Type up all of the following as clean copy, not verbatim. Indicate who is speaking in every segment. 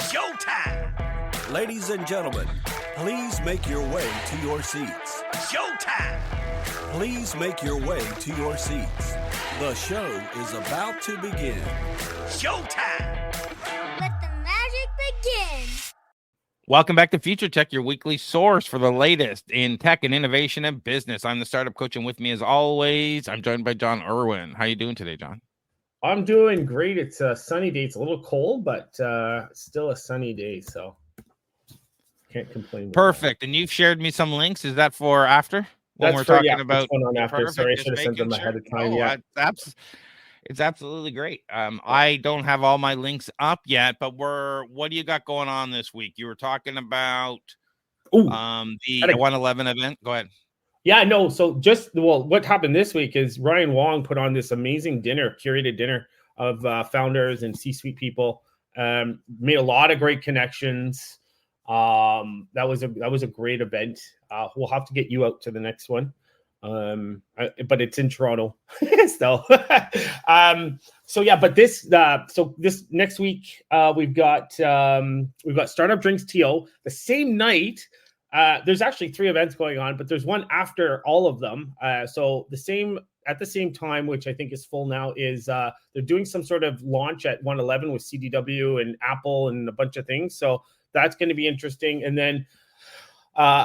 Speaker 1: Showtime!
Speaker 2: Ladies and gentlemen, please make your way to your seats.
Speaker 1: Showtime!
Speaker 2: Please make your way to your seats. The show is about to begin.
Speaker 1: Showtime!
Speaker 3: Let the magic begin.
Speaker 4: Welcome back to Futuretech, your weekly source for the latest in tech and innovation and business. I'm the startup coach, and with me, as always, I'm joined by John Irwin. How are you doing today, John?
Speaker 5: I'm doing great. It's a sunny day. It's a little cold, but still a sunny day, so can't complain.
Speaker 4: Perfect. And you've shared me some links. Is that for after? When
Speaker 5: That's
Speaker 4: we're
Speaker 5: for,
Speaker 4: talking
Speaker 5: yeah,
Speaker 4: about
Speaker 5: going on after.
Speaker 4: Perfect.
Speaker 5: Sorry, I
Speaker 4: Just
Speaker 5: should have sent them
Speaker 4: making
Speaker 5: ahead of time.
Speaker 4: No,
Speaker 5: Yeah,
Speaker 4: it's absolutely great. I don't have all my links up yet, but what do you got going on this week? You were talking about the 111 event. Go ahead.
Speaker 5: Yeah, no. So what happened this week is Ryan Wong put on this amazing curated dinner of founders and C-suite people. Made a lot of great connections. That was a great event. We'll have to get you out to the next one. But it's in Toronto still. But this next week we've got Startup Drinks TO the same night. There's actually 3 events going on, but there's one after all of them. At the same time, which I think is full now, is they're doing some sort of launch at 111 with CDW and Apple and a bunch of things. So that's going to be interesting. And then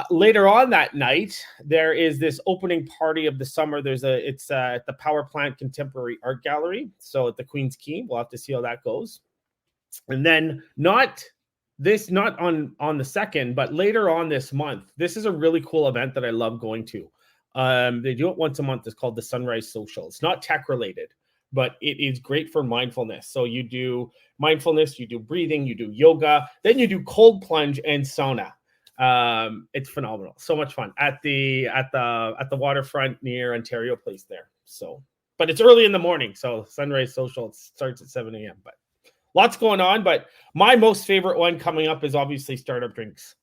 Speaker 5: later on that night, there is this opening party of the summer. It's at the Power Plant Contemporary Art Gallery. So at the Queen's Quay, we'll have to see how that goes. And then not on the 2nd, but later on this month, this is a really cool event that I love going to. They do it once a month. It's called the Sunrise Social. It's not tech related, but it is great for mindfulness. So you do mindfulness, you do breathing, you do yoga, then you do cold plunge and sauna. It's phenomenal. So much fun at the waterfront near Ontario Place there. So, but it's early in the morning. So Sunrise Social, it starts at 7 a.m. But lots going on. But my most favorite one coming up is obviously Startup Drinks.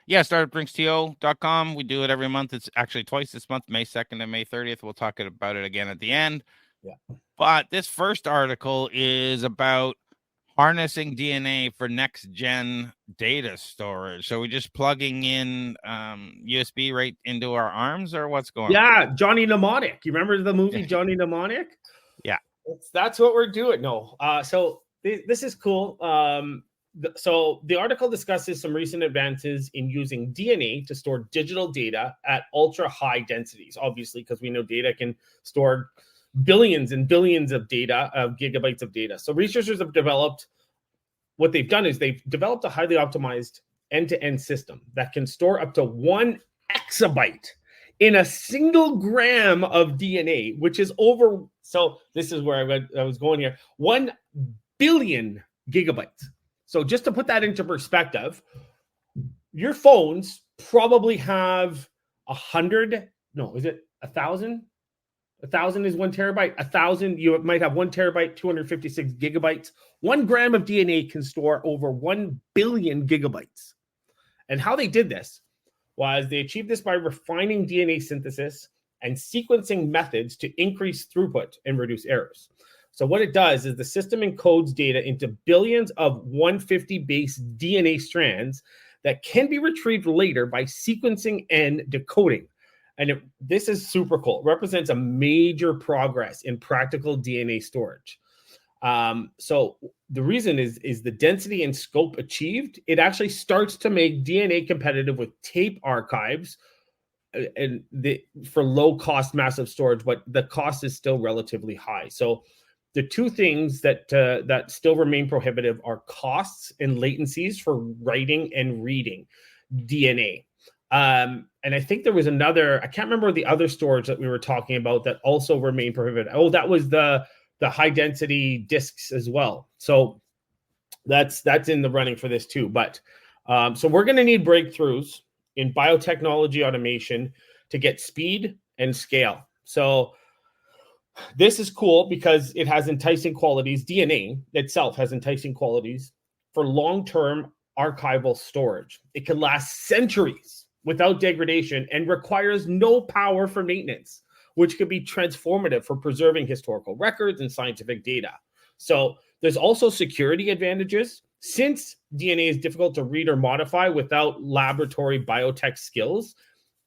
Speaker 4: Yeah, startupdrinksto.com. We do it every month. It's actually twice this month, May 2nd and May 30th. We'll talk about it again at the end.
Speaker 5: Yeah.
Speaker 4: But this first article is about harnessing DNA for next-gen data storage. So we're just plugging in USB right into our arms, or what's going on?
Speaker 5: Yeah, Johnny Mnemonic. You remember the movie Johnny Mnemonic?
Speaker 4: Yeah.
Speaker 5: That's what we're doing. No. So this is cool. So the article discusses some recent advances in using DNA to store digital data at ultra high densities, obviously, because we know data can store billions and billions of data, gigabytes of data. So researchers have developed a highly optimized end-to-end system that can store up to 1 exabyte in a single gram of DNA, which is over. So this is where I was going here. 1 billion gigabytes. So just to put that into perspective, your phones probably have 100. No, is it 1,000? 1,000 is 1 terabyte. 1,000, you might have 1 terabyte, 256 gigabytes. 1 gram of DNA can store over 1 billion gigabytes. And how they did this was they achieved this by refining DNA synthesis and sequencing methods to increase throughput and reduce errors. So what it does is the system encodes data into billions of 150 base DNA strands that can be retrieved later by sequencing and decoding. And this is super cool. It represents a major progress in practical DNA storage. So the reason is the density and scope achieved. It actually starts to make DNA competitive with tape archives and for low cost massive storage, but the cost is still relatively high. So the 2 things that still remain prohibitive are costs and latencies for writing and reading DNA. And I think there was another, I can't remember the other storage that we were talking about that also remained prohibited. Oh, that was the high density disks as well. So that's in the running for this too. But so we're going to need breakthroughs in biotechnology automation to get speed and scale. So this is cool because it has enticing qualities. DNA itself has enticing qualities for long-term archival storage. It can last centuries without degradation and requires no power for maintenance, which could be transformative for preserving historical records and scientific data. So There's also security advantages. Since DNA is difficult to read or modify without laboratory biotech skills,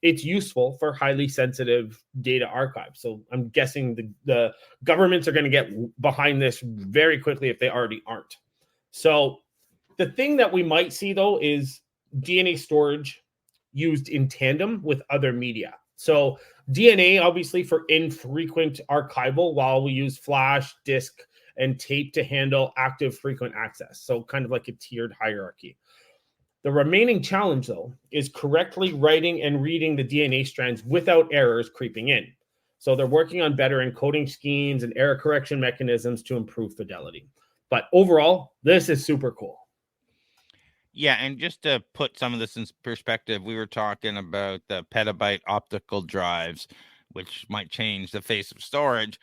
Speaker 5: it's useful for highly sensitive data archives. So I'm guessing the governments are going to get behind this very quickly if they already aren't. So the thing that we might see, though, is DNA storage used in tandem with other media. So DNA, obviously, for infrequent archival, while we use flash, disk, and tape to handle active frequent access. So kind of like a tiered hierarchy. The remaining challenge, though, is correctly writing and reading the DNA strands without errors creeping in. So they're working on better encoding schemes and error correction mechanisms to improve fidelity. But overall, this is super cool.
Speaker 4: Yeah, and just to put some of this in perspective, we were talking about the petabyte optical drives, which might change the face of storage.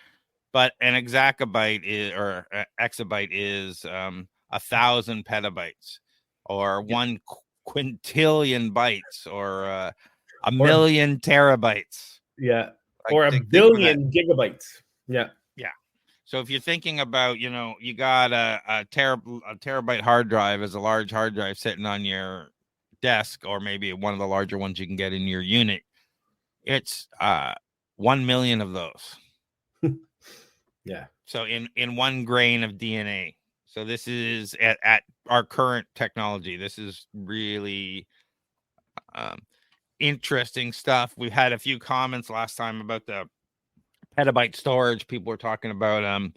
Speaker 4: But an exabyte or exabyte is 1,000 petabytes, or 1 quintillion bytes, or a million terabytes.
Speaker 5: Yeah,
Speaker 4: Like,
Speaker 5: or a billion gigabytes. Yeah.
Speaker 4: So if you're thinking about, you got a terabyte hard drive as a large hard drive sitting on your desk, or maybe one of the larger ones you can get in your unit, it's 1 million of those.
Speaker 5: Yeah.
Speaker 4: So in 1 grain of DNA. So this is at our current technology. This is really interesting stuff. We had a few comments last time about the petabyte storage. People were talking about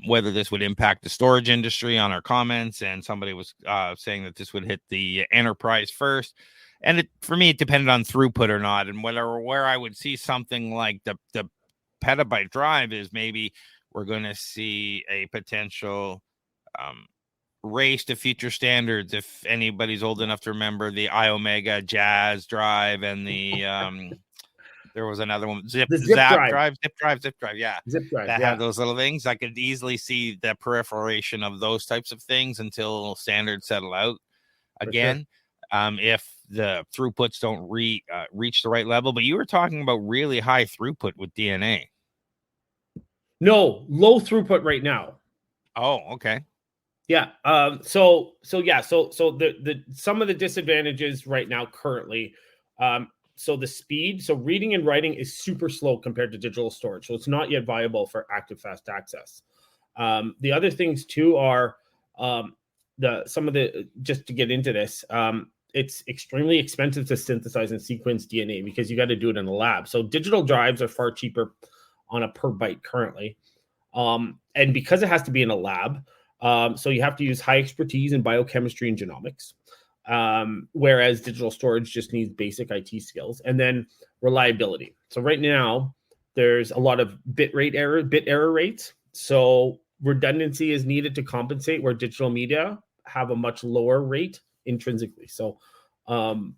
Speaker 4: whether this would impact the storage industry on our comments, and somebody was saying that this would hit the enterprise first. And for me, it depended on throughput or not, and where I would see something like the petabyte drive is maybe we're going to see a potential race to future standards. If anybody's old enough to remember the iOmega Jazz drive and the there was another one, Zip drive. Yeah.
Speaker 5: Zip drive.
Speaker 4: That had those little things. I could easily see the proliferation of those types of things until standards settle out again. Sure. If the throughputs don't reach the right level. But you were talking about really high throughput with DNA.
Speaker 5: No, low throughput right now.
Speaker 4: Oh, okay.
Speaker 5: Yeah. So the some of the disadvantages right now currently. So the speed, so reading and writing is super slow compared to digital storage. So it's not yet viable for active fast access. The other things too are just to get into this, it's extremely expensive to synthesize and sequence DNA because you got to do it in a lab. So digital drives are far cheaper on a per byte currently. And because it has to be in a lab, so you have to use high expertise in biochemistry and genomics. Whereas digital storage just needs basic IT skills, and then reliability. So right now there's a lot of bit error rates. So redundancy is needed to compensate where digital media have a much lower rate intrinsically. So, there's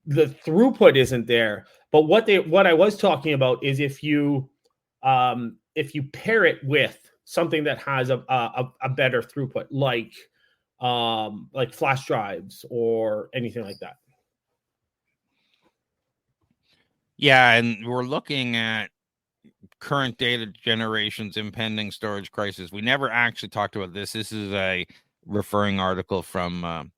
Speaker 5: the throughput isn't there, but what I was talking about is if you pair it with something that has a better throughput, like flash drives or anything like that.
Speaker 4: Yeah, and we're looking at current data generations, impending storage crisis. We never actually talked about this. This is a referring article from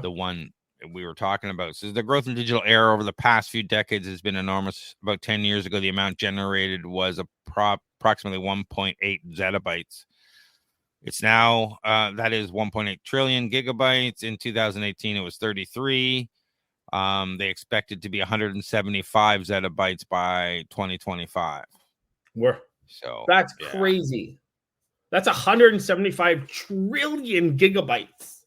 Speaker 4: the one we were talking about. It says the growth in digital era over the past few decades has been enormous. About 10 years ago, the amount generated was approximately 1.8 zettabytes. It's now, that is 1.8 trillion gigabytes. In 2018, it was 33. They expected to be 175 zettabytes by 2025. So
Speaker 5: that's crazy. That's 175 trillion gigabytes.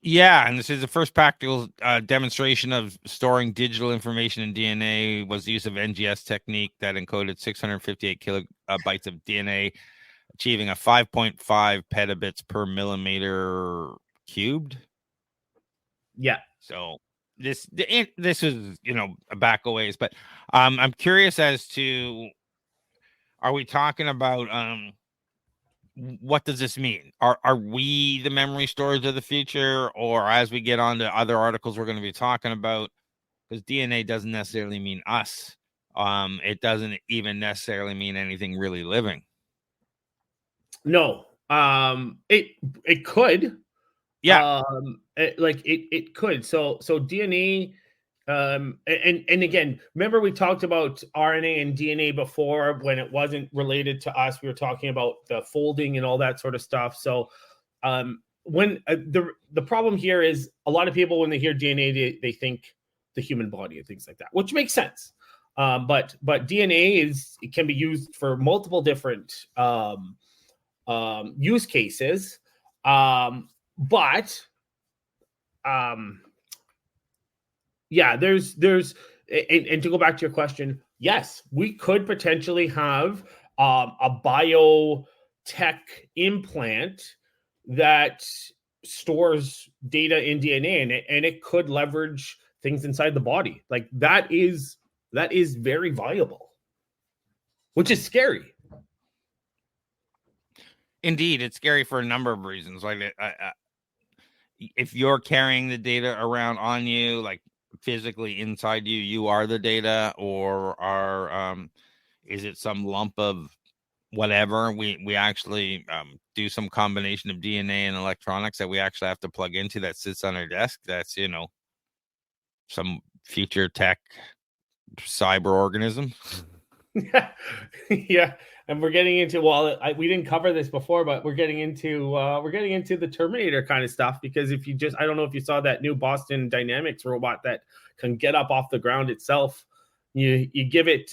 Speaker 4: Yeah, and this is the first practical demonstration of storing digital information in DNA was the use of NGS technique that encoded 658 kilobytes of DNA, achieving a 5.5 petabits per millimeter cubed.
Speaker 5: Yeah.
Speaker 4: So this is, a back a ways, but I'm curious as to, are we talking about what does this mean? Are we the memory storage of the future? Or as we get on to other articles we're going to be talking about, because DNA doesn't necessarily mean us. it doesn't even necessarily mean anything really living.
Speaker 5: No, it could.
Speaker 4: Yeah.
Speaker 5: It could. So DNA, and again, remember we talked about RNA and DNA before when it wasn't related to us. We were talking about the folding and all that sort of stuff. So when the problem here is a lot of people, when they hear DNA, they think the human body and things like that, which makes sense. But DNA it can be used for multiple different use cases. Yeah, there's and to go back to your question, yes, we could potentially have a biotech implant that stores data in DNA, and it could leverage things inside the body. Like that is very viable, which is scary.
Speaker 4: Indeed, it's scary for a number of reasons. Like, if you're carrying the data around on you, like physically inside you, you are the data, or is it some lump of whatever? We actually do some combination of DNA and electronics that we actually have to plug into that sits on our desk. That's, some future tech cyber organism.
Speaker 5: Yeah. And we're getting into, we didn't cover this before, but we're getting into the Terminator kind of stuff, because if you I don't know if you saw that new Boston Dynamics robot that can get up off the ground itself. You give it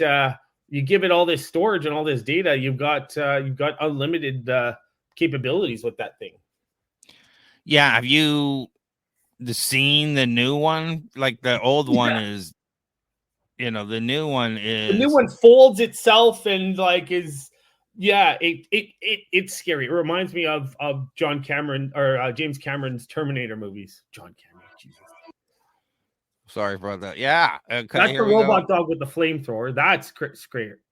Speaker 5: all this storage and all this data, you've got unlimited capabilities with that thing.
Speaker 4: Yeah, have you seen the new one? Like the old one is. The new one
Speaker 5: folds itself and it's scary. It reminds me of John Cameron or James Cameron's Terminator movies. John Cameron, Jesus.
Speaker 4: Sorry about that. Yeah,
Speaker 5: that's the robot dog with the flamethrower. That's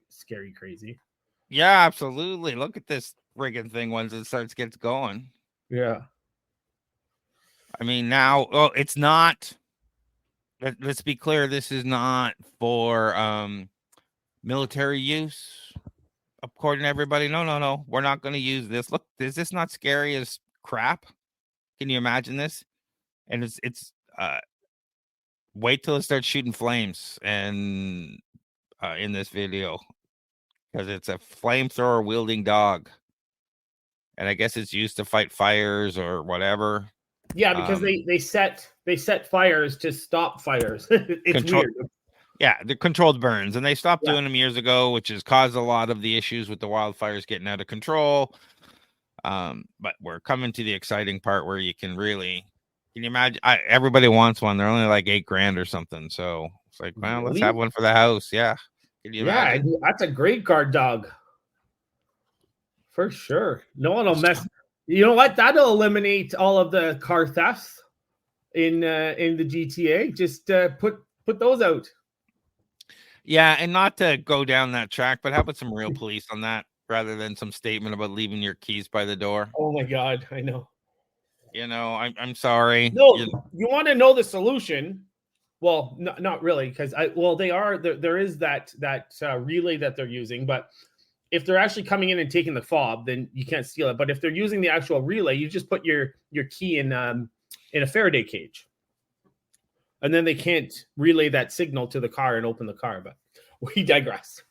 Speaker 5: scary, crazy.
Speaker 4: Yeah, absolutely. Look at this friggin' thing once it gets going.
Speaker 5: Yeah.
Speaker 4: I mean, now, it's not. Let's be clear, this is not for military use, according to everybody. No. We're not going to use this. Look, is this not scary as crap? Can you imagine this? And it's wait till it starts shooting flames and in this video, because it's a flamethrower wielding dog. And I guess it's used to fight fires or whatever.
Speaker 5: Yeah, because they set fires to stop fires. It's weird.
Speaker 4: Yeah, the controlled burns, and they stopped doing them years ago, which has caused a lot of the issues with the wildfires getting out of control. But we're coming to the exciting part where you can you imagine? Everybody wants one. They're only like $8,000 or something. So it's like, well, let's have one for the house. Yeah. Can you imagine?
Speaker 5: Yeah, that's a great guard dog. For sure. No one will mess. You know what? That'll eliminate all of the car thefts in the GTA. Just put those out.
Speaker 4: Yeah, and not to go down that track, but how about some real police on that rather than some statement about leaving your keys by the door?
Speaker 5: Oh my God, I know.
Speaker 4: I'm sorry.
Speaker 5: No, you want to know the solution? Well, not really, because there is that relay that they're using, but if they're actually coming in and taking the fob, then you can't steal it. But if they're using the actual relay, you just put your key in a Faraday cage, and then they can't relay that signal to the car and open the car. But we digress.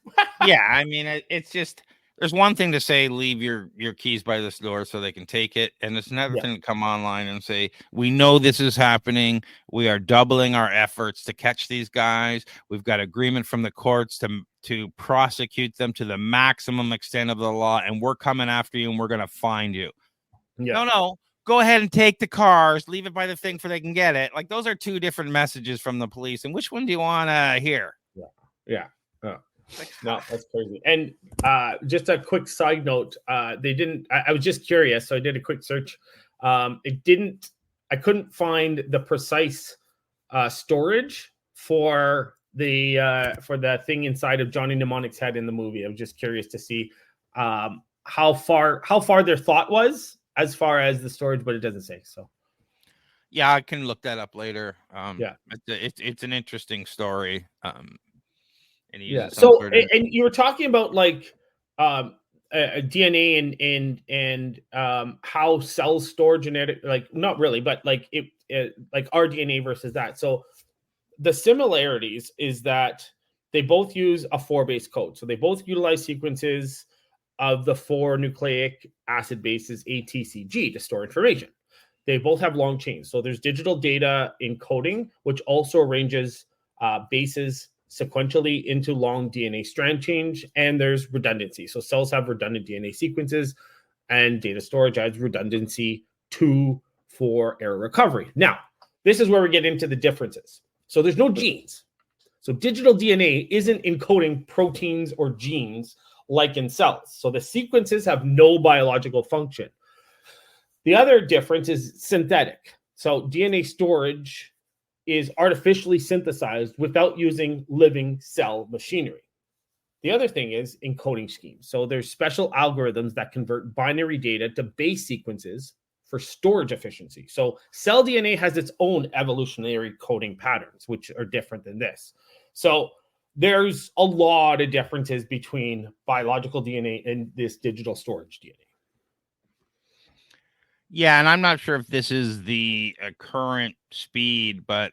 Speaker 4: Yeah, I mean, it's just, there's one thing to say, leave your keys by this door so they can take it. And it's another thing to come online and say, we know this is happening. We are doubling our efforts to catch these guys. We've got agreement from the courts to prosecute them to the maximum extent of the law. And we're coming after you and we're going to find you. Yeah. No. Go ahead and take the cars, leave it by the thing so they can get it. Like, those are two different messages from the police. And which one do you want to hear?
Speaker 5: Yeah. No, that's crazy. And just a quick side note, they didn't. I was just curious, so I did a quick search. I couldn't find the precise storage for the thing inside of Johnny Mnemonic's head in the movie. I was just curious to see how far their thought was as far as the storage, but it doesn't say. So
Speaker 4: yeah, I can look that up later.
Speaker 5: Yeah,
Speaker 4: it's an interesting story. And he
Speaker 5: Yeah.
Speaker 4: uses some
Speaker 5: So,
Speaker 4: sort of
Speaker 5: and you were talking about like DNA and how cells store genetic, like not really, but like like our DNA versus that. So the similarities is that they both use a 4-base code. So they both utilize sequences of the 4 nucleic acid bases ATCG to store information. They both have long chains. So there's digital data encoding, which also arranges bases sequentially into long DNA strand change, and there's redundancy. So cells have redundant DNA sequences, and data storage adds redundancy for error recovery. Now, this is where we get into the differences. So there's no genes. So digital DNA isn't encoding proteins or genes like in cells. So the sequences have no biological function. The other difference is synthetic. So DNA storage is artificially synthesized without using living cell machinery. The other thing is encoding schemes. So there's special algorithms that convert binary data to base sequences for storage efficiency. So cell DNA has its own evolutionary coding patterns, which are different than this. So there's a lot of differences between biological DNA and this digital storage DNA.
Speaker 4: Yeah, and I'm not sure if this is the current speed, but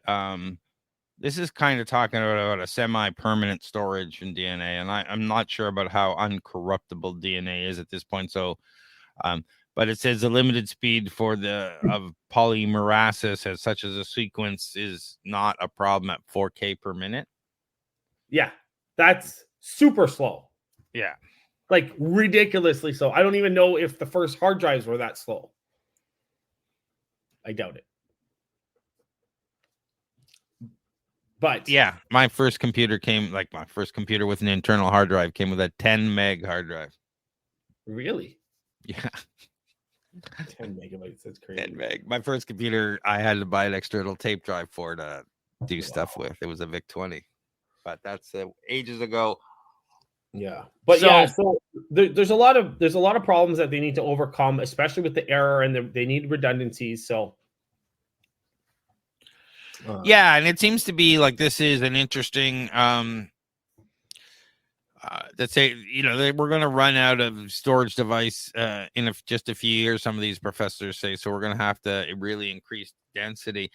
Speaker 4: this is kind of talking about a semi-permanent storage in DNA, and I'm not sure about how uncorruptible DNA is at this point. So, but it says the limited speed for of polymerasis as such as a sequence is not a problem at 4K per minute.
Speaker 5: Yeah, that's super slow.
Speaker 4: Yeah,
Speaker 5: like ridiculously slow. I don't even know if the first hard drives were that slow. I doubt it. But
Speaker 4: yeah, my first computer with an internal hard drive came with a 10 meg hard drive.
Speaker 5: Really?
Speaker 4: Yeah.
Speaker 5: 10 megabytes. That's crazy.
Speaker 4: 10 meg. My first computer, I had to buy an external tape drive for to do stuff with. It was a VIC 20, but that's ages ago.
Speaker 5: Yeah, but so there's a lot of problems that they need to overcome, especially with the error, and they need redundancies. So
Speaker 4: yeah, and it seems to be like this is an interesting let's say, we're going to run out of storage device in just a few years, some of these professors say. So we're going to have to really increase density.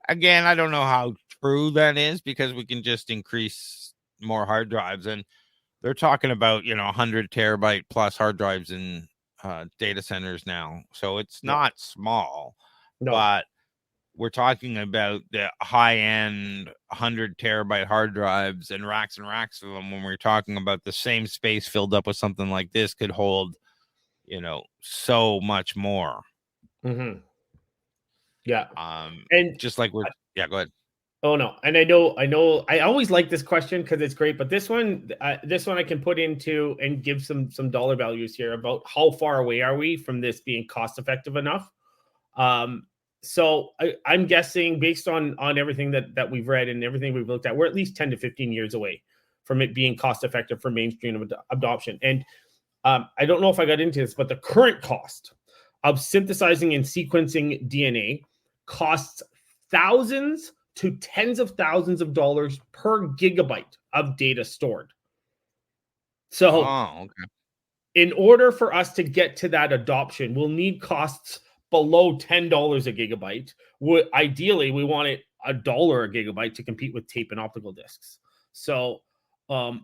Speaker 4: Again, I don't know how true that is, because we can just increase more hard drives, and they're talking about 100 terabyte plus hard drives in data centers now. So it's not small, but we're talking about the high end 100 terabyte hard drives and racks of them, when we're talking about the same space filled up with something like this could hold, so much more.
Speaker 5: Mm-hmm. Yeah.
Speaker 4: And just like go ahead.
Speaker 5: Oh no. And I know, I always like this question because it's great, but this one I can put into and give some dollar values here about how far away are we from this being cost effective enough. So I'm guessing, based on everything that we've read and everything we've looked at, we're at least 10 to 15 years away from it being cost effective for mainstream adoption. And I don't know if I got into this, but the current cost of synthesizing and sequencing DNA costs thousands to tens of thousands of dollars per gigabyte of data stored. So in order for us to get to that adoption, we'll need costs below $10 a gigabyte. Ideally, we want it $1 a gigabyte to compete with tape and optical discs. So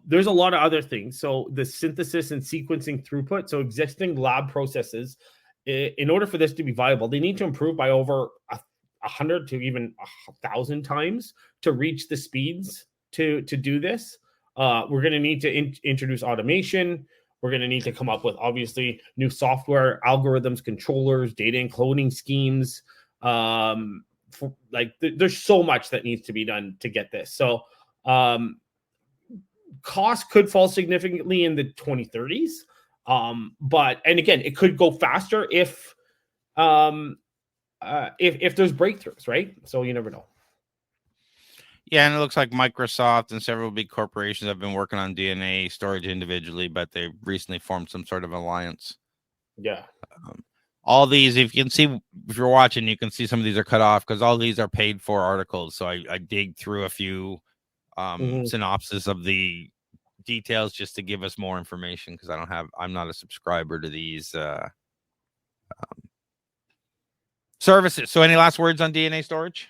Speaker 5: there's a lot of other things. So the synthesis and sequencing throughput, so existing lab processes, in order for this to be viable, they need to improve by over 100 to even 1,000 times to reach the speeds to do this. We're going to need to introduce automation. We're going to need to come up with, obviously, new software, algorithms, controllers, data encoding schemes. There's so much that needs to be done to get this. So cost could fall significantly in the 2030s. And again, it could go faster if there's breakthroughs, right? So you never know.
Speaker 4: Yeah, and it looks like Microsoft and several big corporations have been working on DNA storage individually, but they recently formed some sort of alliance.
Speaker 5: Yeah.
Speaker 4: All these, if you're watching, you can see some of these are cut off because all these are paid for articles. So I dig through a few synopsis of the details just to give us more information because I'm not a subscriber to these services. So any last words on DNA storage?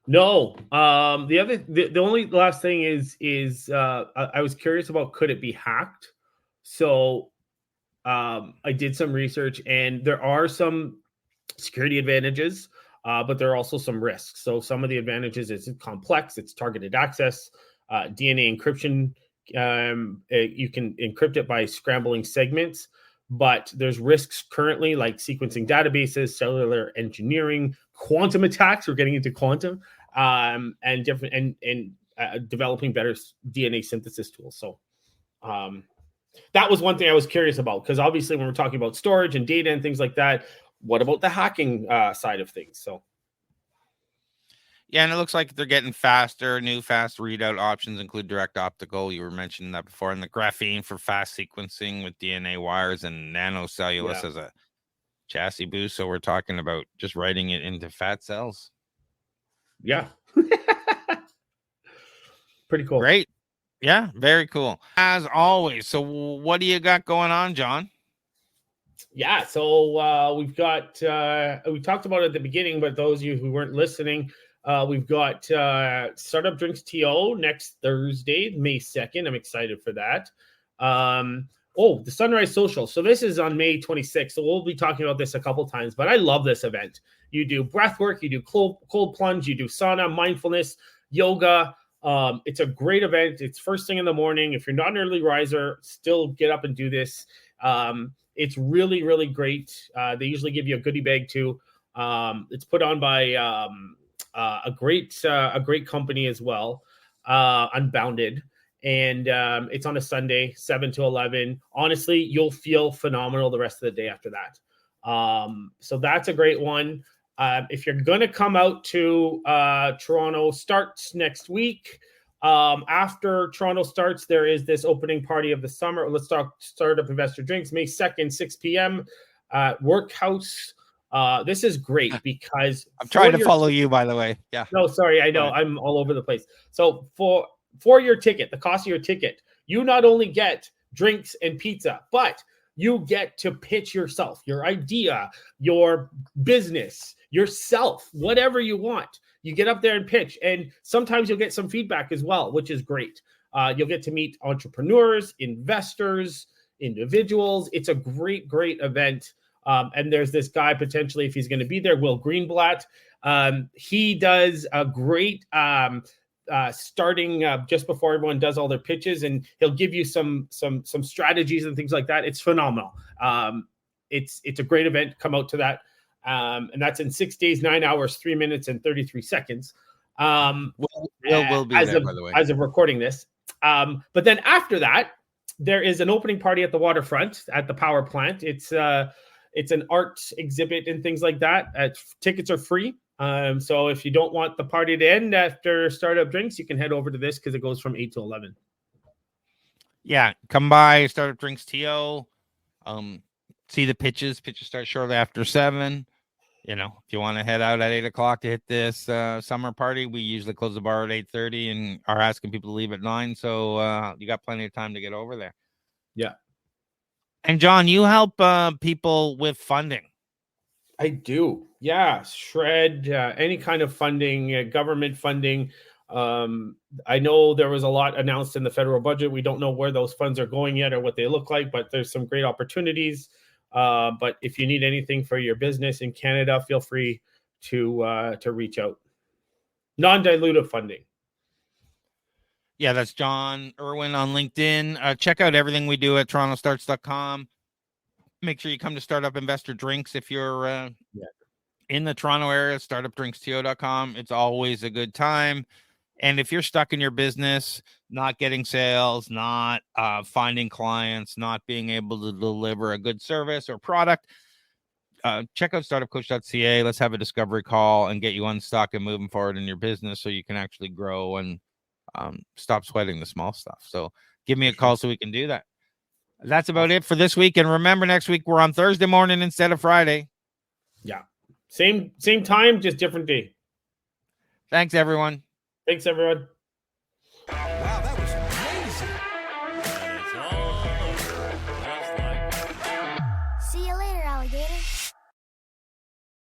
Speaker 5: No. The only last thing is I was curious about, could it be hacked? So I did some research, and there are some security advantages, but there are also some risks. So some of the advantages is it's complex, it's targeted access, DNA encryption. You can encrypt it by scrambling segments, but there's risks currently like sequencing databases, cellular engineering, quantum attacks. We're getting into quantum, and different and developing better DNA synthesis tools. So that was one thing I was curious about, because obviously when we're talking about storage and data and things like that, what about the hacking side of things? So
Speaker 4: yeah, and it looks like they're getting faster. New fast readout options include direct optical. You were mentioning that before, and the graphene for fast sequencing with DNA wires, and nanocellulose as a chassis boost. So we're talking about just writing it into fat cells.
Speaker 5: Yeah. Pretty cool.
Speaker 4: Great. Yeah, very cool. As always. So what do you got going on, John?
Speaker 5: Yeah, so we've got, we talked about it at the beginning, but those of you who weren't listening, we've got Startup Drinks TO next Thursday, May 2nd. I'm excited for that. The Sunrise Social. So this is on May 26th. So we'll be talking about this a couple times, but I love this event. You do breath work, you do cold plunge, you do sauna, mindfulness, yoga. It's a great event. It's first thing in the morning. If you're not an early riser, still get up and do this. It's really, really great. They usually give you a goodie bag too. It's put on by a great company as well, Unbounded. And it's on a Sunday, 7 to 11. Honestly, you'll feel phenomenal the rest of the day after that. So that's a great one. If you're going to come out to TorontoStarts next week, after TorontoStarts, there is this opening party of the summer. Let's talk Startup Investor Drinks, May 2nd, 6 p.m. Workhouse. This is great because
Speaker 4: I'm trying to follow you, by the way. Yeah.
Speaker 5: No, sorry. I know I'm all over the place. So for your ticket, the cost of your ticket, you not only get drinks and pizza, but you get to pitch yourself, your idea, your business, yourself, whatever you want. You get up there and pitch, and sometimes you'll get some feedback as well, which is great. You'll get to meet entrepreneurs, investors, individuals. It's a great, great event. And there's this guy potentially, if he's going to be there, Will Greenblatt. He does a great starting just before everyone does all their pitches, and he'll give you some strategies and things like that. It's phenomenal. It's a great event. Come out to that. And that's in 6 days, 9 hours, 3 minutes, and 33 seconds.
Speaker 4: Will be there, by the way,
Speaker 5: as of recording this. But then after that, there is an opening party at the waterfront at the power plant. It's an art exhibit and things like that. Tickets are free. So if you don't want the party to end after Startup Drinks, you can head over to this because it goes from 8 to 11. Yeah,
Speaker 4: come by Startup Drinks TO. See the pitches. Pitches start shortly after 7. You know, if you want to head out at 8 o'clock to hit this summer party, we usually close the bar at 8:30 and are asking people to leave at 9. So you got plenty of time to get over there.
Speaker 5: Yeah.
Speaker 4: And John, you help people with funding.
Speaker 5: I do. Yeah. Shred, any kind of funding, government funding. I know there was a lot announced in the federal budget. We don't know where those funds are going yet or what they look like, but there's some great opportunities. But if you need anything for your business in Canada, feel free to reach out. Non-dilutive funding.
Speaker 4: Yeah, that's John Irwin on LinkedIn. Check out everything we do at TorontoStarts.com. Make sure you come to Startup Investor Drinks if you're in the Toronto area, startupdrinksto.com. It's always a good time. And if you're stuck in your business, not getting sales, not finding clients, not being able to deliver a good service or product, check out startupcoach.ca. Let's have a discovery call and get you unstuck and moving forward in your business so you can actually grow and stop sweating the small stuff. So give me a call so we can do that. That's about it for this week. And remember, next week we're on Thursday morning instead of Friday.
Speaker 5: Yeah. Same time, just different day.
Speaker 4: Thanks, everyone.
Speaker 5: Thanks, everyone.
Speaker 2: Wow, that was amazing.
Speaker 3: alligator?